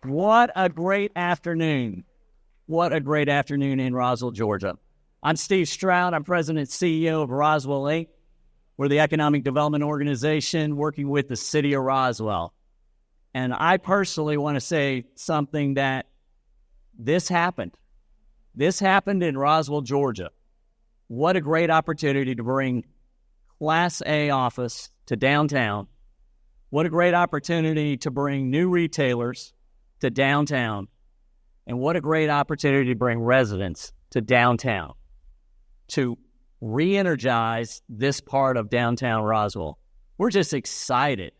What a great afternoon. What a great afternoon in Roswell, Georgia. I'm Steve Stroud. I'm President and CEO of Roswell Inc. We're the economic development organization working with the city of Roswell. And I personally want to say something that this happened. This happened in Roswell, Georgia. What a great opportunity to bring Class A office to downtown. What a great opportunity to bring new retailers to downtown. And what a great opportunity to bring residents to downtown to re-energize this part of downtown Roswell. We're just excited.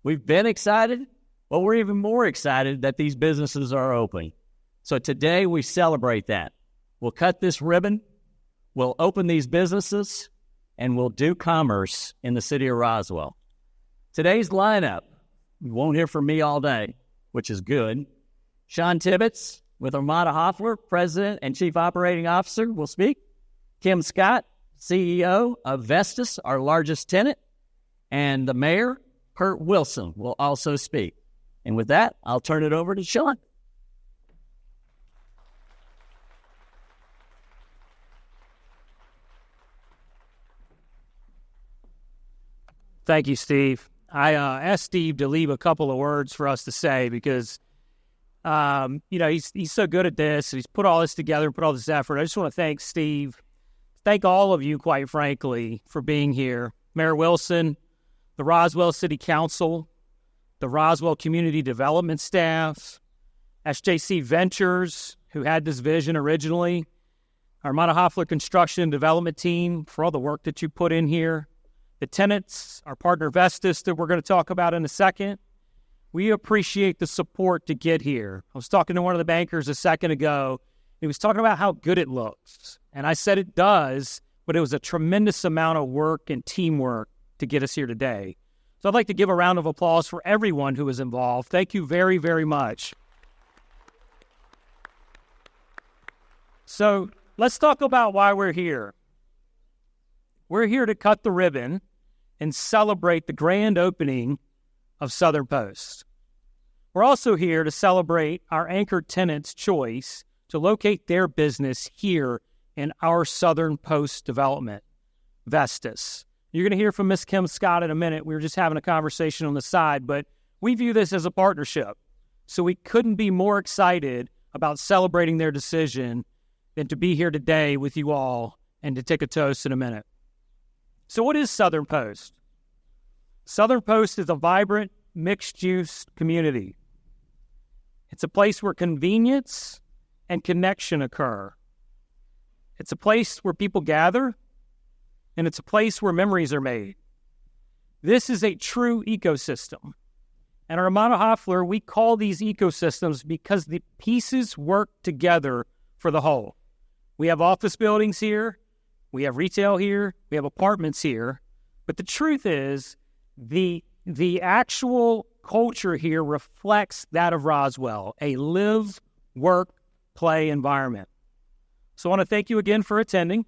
We've been excited, but we're even more excited that these businesses are open. So today we celebrate that. We'll cut this ribbon, we'll open these businesses, and we'll do commerce in the city of Roswell. Today's lineup, you won't hear from me all day, which is good. Sean Tibbetts with Armada Hoffler, President and Chief Operating Officer, will speak. Kim Scott, CEO of Vestis, our largest tenant. And the Mayor, Kurt Wilson, will also speak. And with that, I'll turn it over to Sean. Thank you, Steve. I asked Steve to leave a couple of words for us to say because, he's so good at this. He's put all this together, put all this effort. I just want to thank Steve, thank all of you, quite frankly, for being here. Mayor Wilson, the Roswell City Council, the Roswell Community Development staff, SJC Ventures, who had this vision originally, Armada Hoffler Construction and Development Team for all the work that you put in here, the tenants, our partner Vestis that we're going to talk about in a second. We appreciate the support to get here. I was talking to one of the bankers a second ago. He was talking about how good it looks. And I said it does, but it was a tremendous amount of work and teamwork to get us here today. So I'd like to give a round of applause for everyone who was involved. Thank you very, very much. So let's talk about why we're here. We're here to cut the ribbon and celebrate the grand opening of Southern Post. We're also here to celebrate our anchor tenant's choice to locate their business here in our Southern Post development, Vestis. You're going to hear from Ms. Kim Scott in a minute. We were just having a conversation on the side, but we view this as a partnership. So we couldn't be more excited about celebrating their decision than to be here today with you all and to take a toast in a minute. So what is Southern Post? Southern Post is a vibrant, mixed-use community. It's a place where convenience and connection occur. It's a place where people gather, and it's a place where memories are made. This is a true ecosystem. At Armada Hoffler, we call these ecosystems because the pieces work together for the whole. We have office buildings here, we have retail here, we have apartments here, but the truth is the actual culture here reflects that of Roswell, a live, work, play environment. So I want to thank you again for attending.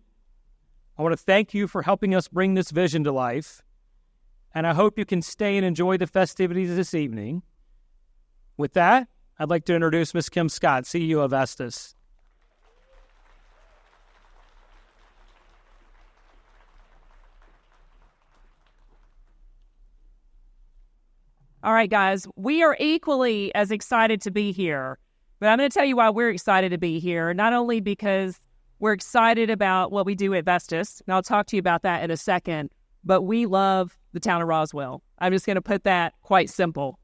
I want to thank you for helping us bring this vision to life, and I hope you can stay and enjoy the festivities this evening. With that, I'd like to introduce Ms. Kim Scott, CEO of Vestis. All right, guys, we are equally as excited to be here, but I'm going to tell you why we're excited to be here, not only because we're excited about what we do at Vestis, and I'll talk to you about that in a second, but we love the town of Roswell. I'm just going to put that quite simple.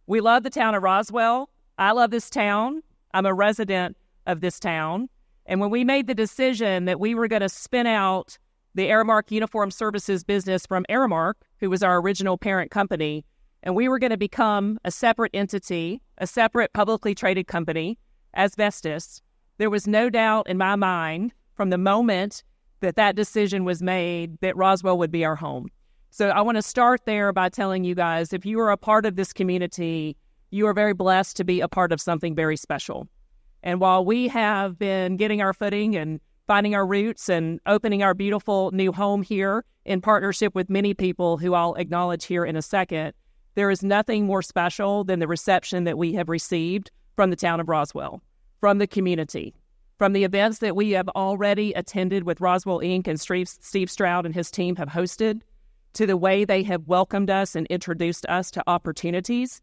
We love the town of Roswell. I love this town. I'm a resident of this town. And when we made the decision that we were going to spin out the Aramark Uniform Services business from Aramark, who was our original parent company, and we were going to become a separate entity, a separate publicly traded company as Vestis, there was no doubt in my mind from the moment that that decision was made that Roswell would be our home. So I want to start there by telling you guys, if you are a part of this community, you are very blessed to be a part of something very special. And while we have been getting our footing and finding our roots and opening our beautiful new home here in partnership with many people who I'll acknowledge here in a second, There is nothing more special than the reception that we have received from the town of Roswell, from the community, from the events that we have already attended with Roswell Inc. and Steve Stroud and his team have hosted, to the way they have welcomed us and introduced us to opportunities.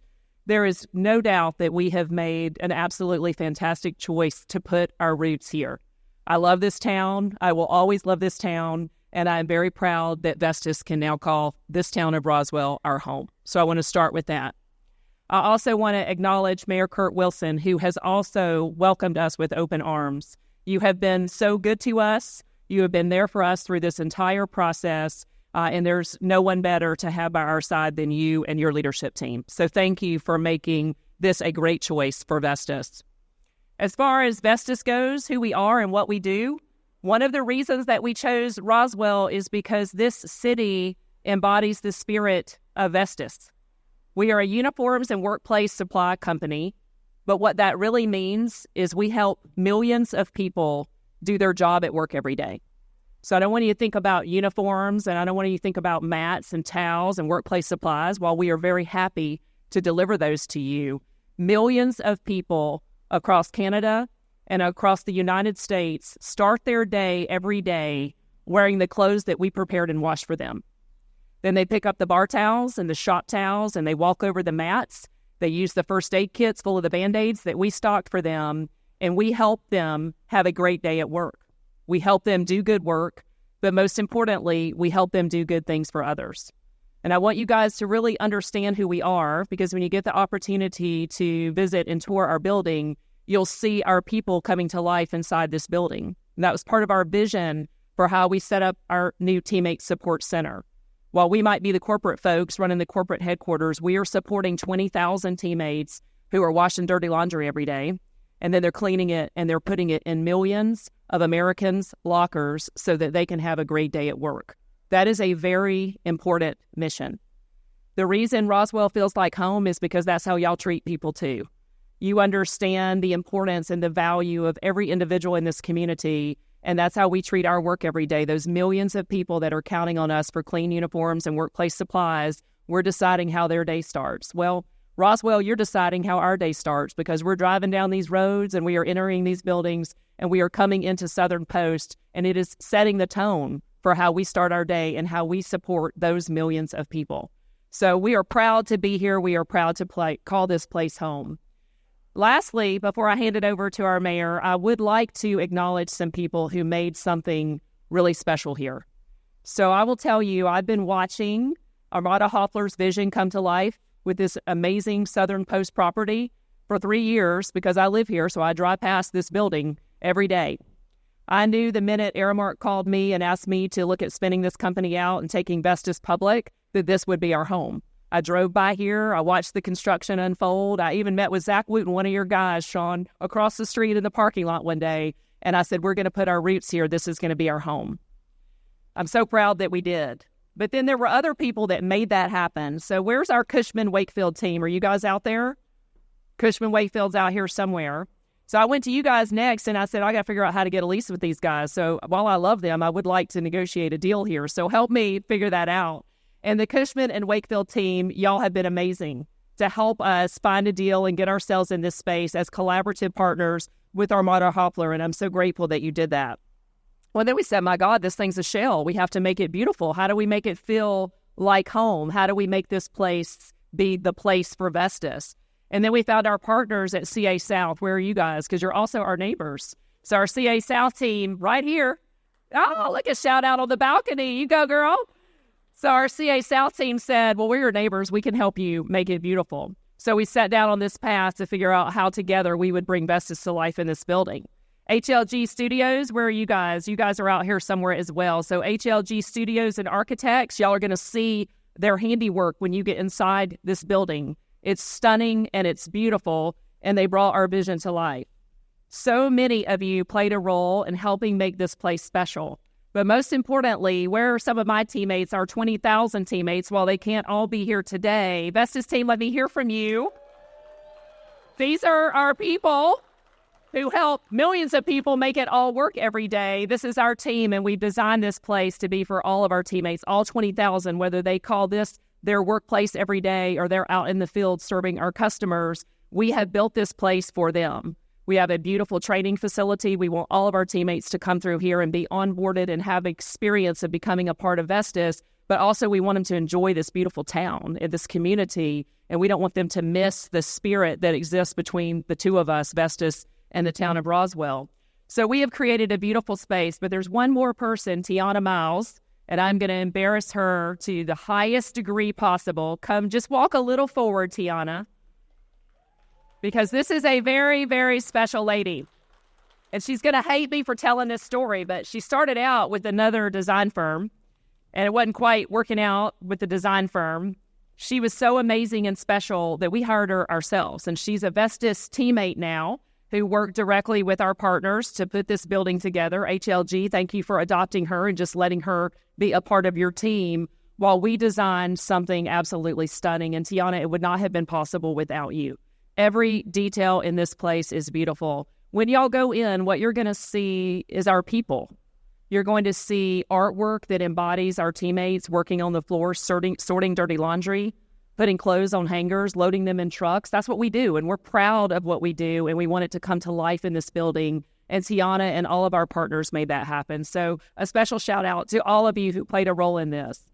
There is no doubt that we have made an absolutely fantastic choice to put our roots here. I love this town. I will always love this town. And I'm very proud that Vestis can now call this town of Roswell our home. So I want to start with that. I also want to acknowledge Mayor Kurt Wilson, who has also welcomed us with open arms. You have been so good to us. You have been there for us through this entire process. And there's no one better to have by our side than you and your leadership team. So thank you for making this a great choice for Vestis. As far as Vestis goes, who we are and what we do, one of the reasons that we chose Roswell is because this city embodies the spirit of Vestis. We are a uniforms and workplace supply company, but what that really means is we help millions of people do their job at work every day. So I don't want you to think about uniforms, and I don't want you to think about mats and towels and workplace supplies. While we are very happy to deliver those to you, millions of people across Canada and across the United States start their day every day wearing the clothes that we prepared and washed for them. Then they pick up the bar towels and the shop towels and they walk over the mats. They use the first aid kits full of the Band-Aids that we stocked for them, and we help them have a great day at work. We help them do good work, but most importantly, we help them do good things for others. And I want you guys to really understand who we are, because when you get the opportunity to visit and tour our building, you'll see our people coming to life inside this building. And that was part of our vision for how we set up our new Teammate Support Center. While we might be the corporate folks running the corporate headquarters, we are supporting 20,000 teammates who are washing dirty laundry every day, and then they're cleaning it and they're putting it in millions of Americans' lockers so that they can have a great day at work. That is a very important mission. The reason Roswell feels like home is because that's how y'all treat people too. You understand the importance and the value of every individual in this community, and that's how we treat our work every day. Those millions of people that are counting on us for clean uniforms and workplace supplies, we're deciding how their day starts. Well, Roswell, you're deciding how our day starts, because we're driving down these roads and we are entering these buildings and we are coming into Southern Post, and it is setting the tone for how we start our day and how we support those millions of people. So we are proud to be here. We are proud to call this place home. Lastly, before I hand it over to our mayor, I would like to acknowledge some people who made something really special here. So I will tell you, I've been watching Armada Hoffler's vision come to life with this amazing Southern Post property for 3 years, because I live here, so I drive past this building every day. I knew the minute Aramark called me and asked me to look at spinning this company out and taking Vestis public, that this would be our home. I drove by here. I watched the construction unfold. I even met with Zach Wooten, one of your guys, Sean, across the street in the parking lot one day. And I said, we're going to put our roots here. This is going to be our home. I'm so proud that we did. But then there were other people that made that happen. So where's our Cushman Wakefield team? Are you guys out there? Cushman Wakefield's out here somewhere. So I went to you guys next, and I said, I got to figure out how to get a lease with these guys. So while I love them, I would like to negotiate a deal here. So help me figure that out. And the Cushman and Wakefield team, y'all have been amazing to help us find a deal and get ourselves in this space as collaborative partners with Armada Hoffler, and I'm so grateful that you did that. Well, then we said, my God, this thing's a shell. We have to make it beautiful. How do we make it feel like home? How do we make this place be the place for Vestis? And then we found our partners at CA South. Where are you guys? Because you're also our neighbors. So our CA South team right here. Oh, look, a shout out on the balcony. You go, girl. So our CA South team said, well, we're your neighbors. We can help you make it beautiful. So we sat down on this path to figure out how together we would bring Vestis to life in this building. HLG Studios, where are you guys? You guys are out here somewhere as well. So HLG Studios and Architects, y'all are going to see their handiwork when you get inside this building. It's stunning and it's beautiful, and they brought our vision to life. So many of you played a role in helping make this place special. But most importantly, where are some of my teammates, our 20,000 teammates, while they can't all be here today? Vestis team, let me hear from you. These are our people who help millions of people make it all work every day. This is our team, and we've designed this place to be for all of our teammates, all 20,000, whether they call this their workplace every day or they're out in the field serving our customers, we have built this place for them. We have a beautiful training facility. We want all of our teammates to come through here and be onboarded and have experience of becoming a part of Vestis, but also we want them to enjoy this beautiful town and this community, and we don't want them to miss the spirit that exists between the two of us, Vestis and the town of Roswell. So we have created a beautiful space, but there's one more person, Tiana Miles, and I'm going to embarrass her to the highest degree possible. Come, just walk a little forward, Tiana, because this is a very, very special lady. And she's going to hate me for telling this story, but she started out with another design firm, and it wasn't quite working out with the design firm. She was so amazing and special that we hired her ourselves, and she's a Vestis teammate now who worked directly with our partners to put this building together. HLG, thank you for adopting her and just letting her be a part of your team while we designed something absolutely stunning. And Tiana, it would not have been possible without you. Every detail in this place is beautiful. When y'all go in, what you're going to see is our people. You're going to see artwork that embodies our teammates working on the floor, sorting dirty laundry, putting clothes on hangers, loading them in trucks. That's what we do, and we're proud of what we do, and we want it to come to life in this building. And Tiana and all of our partners made that happen. So a special shout out to all of you who played a role in this.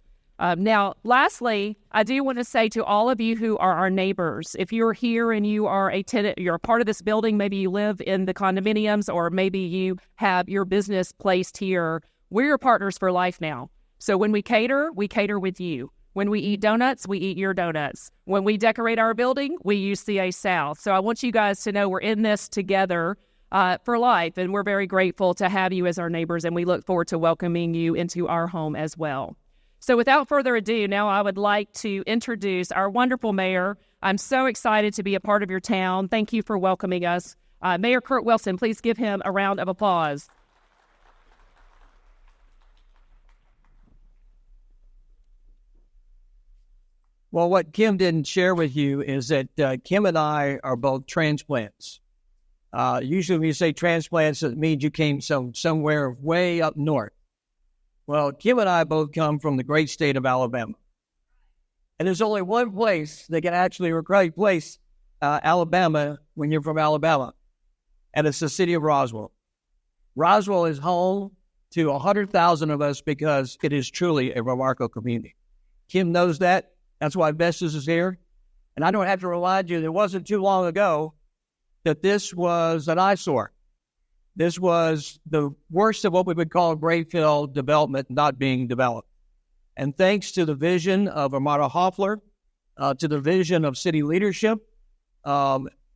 Now, lastly, I do want to say to all of you who are our neighbors, if you're here and you are a tenant, you're a part of this building, maybe you live in the condominiums or maybe you have your business placed here, we're your partners for life now. So when we cater with you. When we eat donuts, we eat your donuts. When we decorate our building, we use CA South. So I want you guys to know we're in this together for life, and we're very grateful to have you as our neighbors, and we look forward to welcoming you into our home as well. So without further ado, now I would like to introduce our wonderful mayor. I'm so excited to be a part of your town. Thank you for welcoming us. Mayor Kurt Wilson, please give him a round of applause. Well, what Kim didn't share with you is that Kim and I are both transplants. Usually when you say transplants, it means you came somewhere way up north. Well, Kim and I both come from the great state of Alabama. And there's only one place that can actually replace Alabama when you're from Alabama, and it's the city of Roswell. Roswell is home to 100,000 of us because it is truly a remarkable community. Kim knows that. That's why Vestis is here. And I don't have to remind you, it wasn't too long ago that this was an eyesore. This was the worst of what we would call grayfield development not being developed. And thanks to the vision of Armada Hoffler, to the vision of city leadership,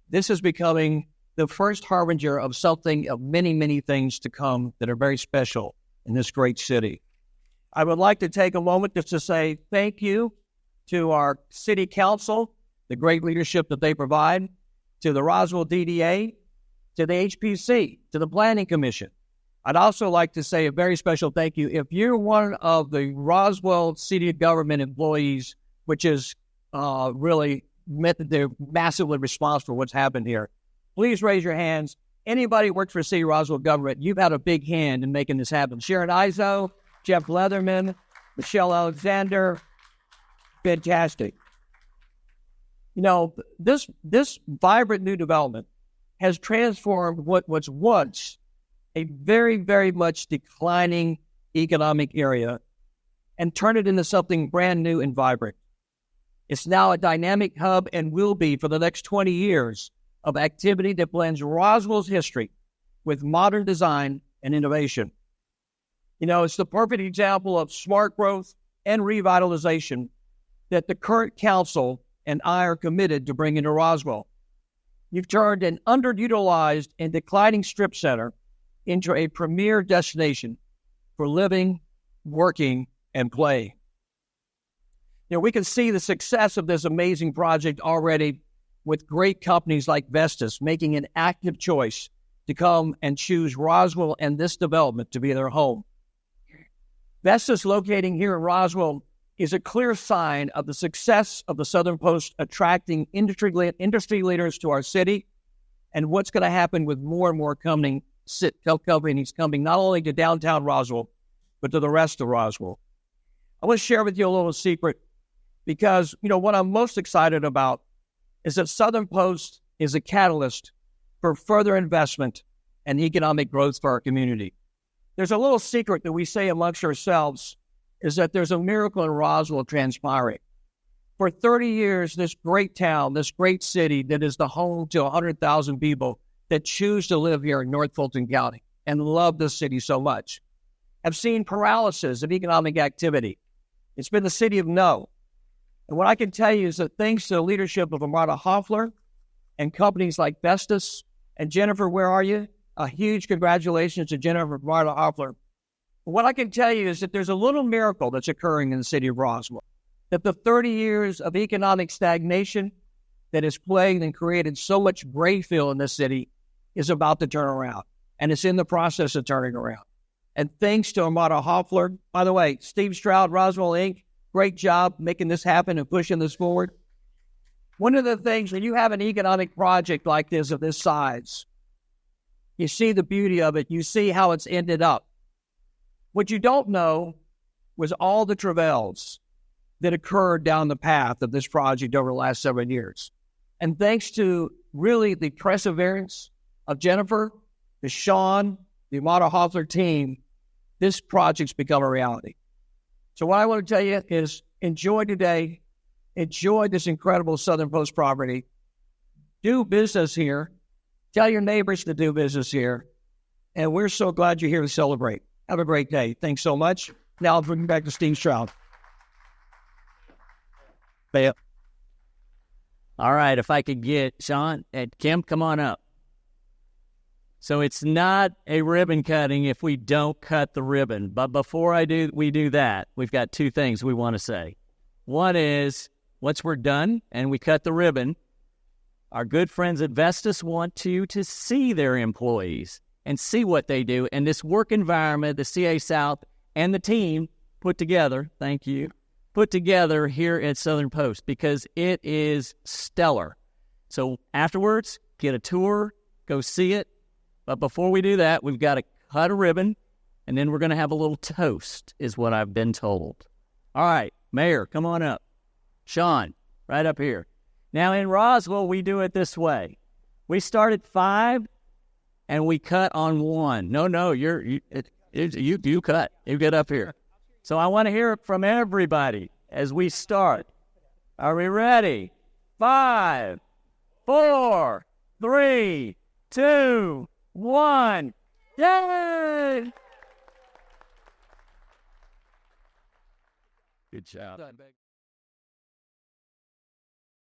this is becoming the first harbinger of something, of many, many things to come that are very special in this great city. I would like to take a moment just to say thank you to our city council, the great leadership that they provide, to the Roswell DDA, to the HPC, to the Planning Commission. I'd also like to say a very special thank you. If you're one of the Roswell city government employees, which is really meant that they're massively responsible for what's happened here, please raise your hands. Anybody who works for City Roswell government, you've had a big hand in making this happen. Sharon Izzo, Jeff Leatherman, Michelle Alexander, fantastic. You know, this vibrant new development has transformed what was once a very, very much declining economic area and turned it into something brand new and vibrant. It's now a dynamic hub and will be for the next 20 years of activity that blends Roswell's history with modern design and innovation. You know, it's the perfect example of smart growth and revitalization that the current council and I are committed to bringing to Roswell. You've turned an underutilized and declining strip center into a premier destination for living, working, and play. You know, we can see the success of this amazing project already with great companies like Vestis making an active choice to come and choose Roswell and this development to be their home. Vestis locating here in Roswell is a clear sign of the success of the Southern Post attracting industry leaders to our city and what's going to happen with more and more companies coming not only to downtown Roswell, but to the rest of Roswell. I want to share with you a little secret. because, what I'm most excited about is that Southern Post is a catalyst for further investment and economic growth for our community. There's a little secret that we say amongst ourselves is that there's a miracle in Roswell transpiring. For 30 years, this great town, this great city that is the home to 100,000 people that choose to live here in North Fulton County and love this city so much, have seen paralysis of economic activity. It's been the city of no. And what I can tell you is that thanks to the leadership of Armada Hoffler and companies like Vestis, and Jennifer, where are you? A huge congratulations to Jennifer from Armada Hoffler. What I can tell you is that there's a little miracle that's occurring in the city of Roswell, that the 30 years of economic stagnation that has plagued and created so much gray fill in this city is about to turn around, and it's in the process of turning around. And thanks to Armada Hoffler, by the way, Steve Stroud, Roswell Inc., great job making this happen and pushing this forward. One of the things when you have an economic project like this of this size, you see the beauty of it. You see how it's ended up. What you don't know was all the travails that occurred down the path of this project over the last 7 years. And thanks to really the perseverance of Jennifer, to Sean, the Armada Hoffler team, this project's become a reality. So what I want to tell you is enjoy today. Enjoy this incredible Southern Post property. Do business here. Tell your neighbors to do business here. And we're so glad you're here to celebrate. Have a great day. Thanks so much. Now I'll bring you back to Steve Stroud. All right, if I could get Sean and Kim, come on up. So it's not a ribbon cutting if we don't cut the ribbon. But before we do that, we've got two things we want to say. One is, once we're done and we cut the ribbon, our good friends at Vestis want you to see their employees and see what they do. And this work environment, the CA South and the team put together, thank you, put together here at Southern Post, because it is stellar. So afterwards, get a tour, go see it. But before we do that, we've got to cut a ribbon, and then we're going to have a little toast, is what I've been told. All right, Mayor, come on up. Sean, right up here. Now, in Roswell, we do it this way. We start at 5, and we cut on 1. No, you cut. You get up here. So I want to hear it from everybody as we start. Are we ready? 5, 4, 3, 2, 1. Yay! Good job.